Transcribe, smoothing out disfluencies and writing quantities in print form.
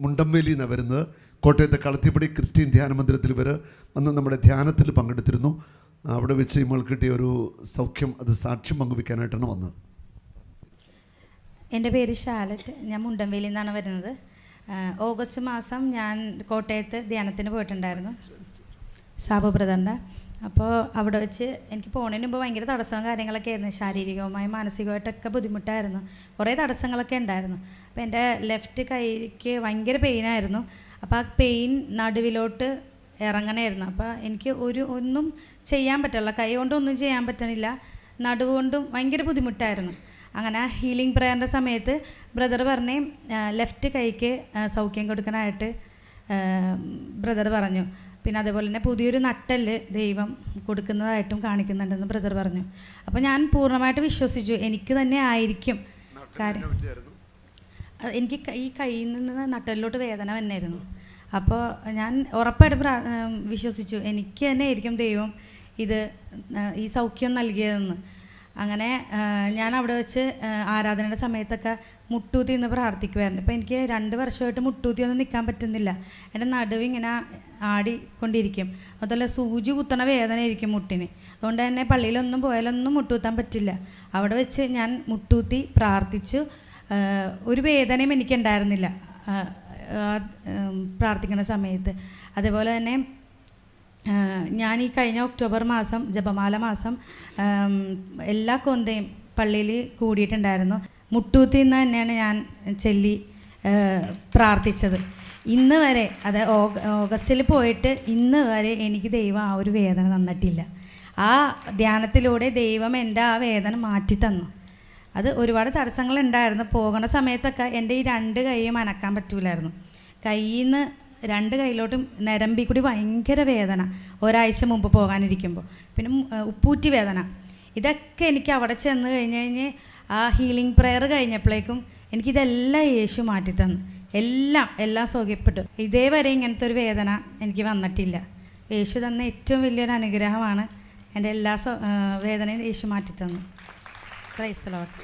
മുണ്ടംവേലിയിൽ നിന്നാണ് വരുന്നത്. കോട്ടയത്തെ കളത്തിപ്പടി ക്രിസ്ത്യൻ ധ്യാന മന്ദിരത്തിൽ ഇവർ വന്ന് നമ്മുടെ ധ്യാനത്തിൽ പങ്കെടുത്തിരുന്നു. അവിടെ വെച്ച് നമ്മൾ കിട്ടിയ ഒരു സൗഖ്യം, അത് സാക്ഷ്യം പങ്കുവയ്ക്കാനായിട്ടാണ് വന്നത്. എൻ്റെ പേര് ഷാലറ്റ്. ഞാൻ മുണ്ടംവേലിയിൽ നിന്നാണ് വരുന്നത്. ഓഗസ്റ്റ് മാസം ഞാൻ കോട്ടയത്ത് ധ്യാനത്തിന് പോയിട്ടുണ്ടായിരുന്നു, സാബു ബ്രദറിൻ്റെ. അപ്പോൾ അവിടെ വെച്ച് എനിക്ക് പോകുന്നതിന് മുമ്പ് ഭയങ്കര തടസ്സവും കാര്യങ്ങളൊക്കെ ആയിരുന്നു. ശാരീരികവുമായും മാനസികമായിട്ടൊക്കെ ബുദ്ധിമുട്ടായിരുന്നു. കുറേ തടസ്സങ്ങളൊക്കെ ഉണ്ടായിരുന്നു. അപ്പോൾ എൻ്റെ ലെഫ്റ്റ് കൈക്ക് ഭയങ്കര പെയിനായിരുന്നു. അപ്പോൾ ആ പെയിൻ നടുവിലോട്ട് ഇറങ്ങണമായിരുന്നു. അപ്പോൾ എനിക്ക് ഒന്നും ചെയ്യാൻ പറ്റില്ല, കൈ കൊണ്ടൊന്നും ചെയ്യാൻ പറ്റണില്ല, നടുവുകൊണ്ടും ഭയങ്കര ബുദ്ധിമുട്ടായിരുന്നു. അങ്ങനെ ഹീലിംഗ് പ്രയറിൻ്റെ സമയത്ത് ബ്രദർ പറഞ്ഞ് ലെഫ്റ്റ് കൈക്ക് സൗഖ്യം കൊടുക്കാനായിട്ട് ബ്രദർ പറഞ്ഞു. പിന്നെ അതേപോലെ തന്നെ പുതിയൊരു നട്ടെല്ല് ദൈവം കൊടുക്കുന്നതായിട്ടും കാണിക്കുന്നുണ്ടെന്ന് ബ്രദർ പറഞ്ഞു. അപ്പോൾ ഞാൻ പൂർണ്ണമായിട്ട് വിശ്വസിച്ചു, എനിക്ക് തന്നെ ആയിരിക്കും കാര്യം. എനിക്ക് ഈ കയ്യിൽ നിന്ന് നട്ടെല്ലോട്ട് വേദന വന്നായിരുന്നു. അപ്പോൾ ഞാൻ ഉറപ്പായിട്ടും വിശ്വസിച്ചു, എനിക്ക് തന്നെ ആയിരിക്കും ദൈവം ഈ സൗഖ്യം നൽകിയതെന്ന്. അങ്ങനെ ഞാൻ അവിടെ വെച്ച് ആരാധനയുടെ സമയത്തൊക്കെ മുട്ടൂത്തി നിന്ന് പ്രാർത്ഥിക്കുമായിരുന്നു. അപ്പോൾ എനിക്ക് 2 വർഷമായിട്ട് മുട്ടൂത്തി ഒന്നും നിൽക്കാൻ പറ്റുന്നില്ല. എൻ്റെ നടുവ് ഇങ്ങനെ ആടിക്കൊണ്ടിരിക്കും. അതുപോലെ സൂചി കുത്തണ വേദനയായിരിക്കും മുട്ടിന്. അതുകൊണ്ട് തന്നെ പള്ളിയിലൊന്നും പോയാലൊന്നും മുട്ടൂത്താൻ പറ്റില്ല. അവിടെ വെച്ച് ഞാൻ മുട്ടൂത്തി പ്രാർത്ഥിച്ചു. ഒരു വേദനയും എനിക്കുണ്ടായിരുന്നില്ല പ്രാർത്ഥിക്കുന്ന സമയത്ത്. അതേപോലെ തന്നെ ഞാൻ ഈ കഴിഞ്ഞ ഒക്ടോബർ മാസം ജപമാല മാസം എല്ലാ കൊന്തയും പള്ളിയിൽ കൂടിയിട്ടുണ്ടായിരുന്നു. മുട്ടൂത്തി നിന്ന് തന്നെയാണ് ഞാൻ ചൊല്ലി പ്രാർത്ഥിച്ചത്. ഇന്ന് വരെ, അത് ഓഗസ്റ്റിൽ പോയിട്ട് ഇന്ന് വരെ എനിക്ക് ദൈവം ആ ഒരു വേദന തന്നിട്ടില്ല. ആ ധ്യാനത്തിലൂടെ ദൈവം എൻ്റെ ആ വേദന മാറ്റി തന്നു. അത് ഒരുപാട് തടസ്സങ്ങളുണ്ടായിരുന്നു. പോകുന്ന സമയത്തൊക്കെ എൻ്റെ ഈ 2 കൈയും അനക്കാൻ പറ്റൂലായിരുന്നു. കയ്യിൽ നിന്ന് 2 കൈയിലോട്ടും നരമ്പിൽ കൂടി ഭയങ്കര വേദന, ഒരാഴ്ച മുമ്പ് പോകാനിരിക്കുമ്പോൾ. പിന്നെ ഉപ്പൂറ്റി വേദന. ഇതൊക്കെ എനിക്ക് അവിടെ ചെന്ന് കഴിഞ്ഞ് ആ ഹീലിംഗ് പ്രെയർ കഴിഞ്ഞപ്പോഴേക്കും എനിക്കിതെല്ലാം യേശു മാറ്റിത്തന്നു. എല്ലാം സൗഖ്യപ്പെട്ടു. ഇതേവരെ ഇങ്ങനത്തെ ഒരു വേദന എനിക്ക് വന്നിട്ടില്ല. യേശു തന്ന ഏറ്റവും വലിയൊരു അനുഗ്രഹമാണ്. എൻ്റെ എല്ലാ വേദനയും യേശു മാറ്റിത്തന്നു. Praise the Lord.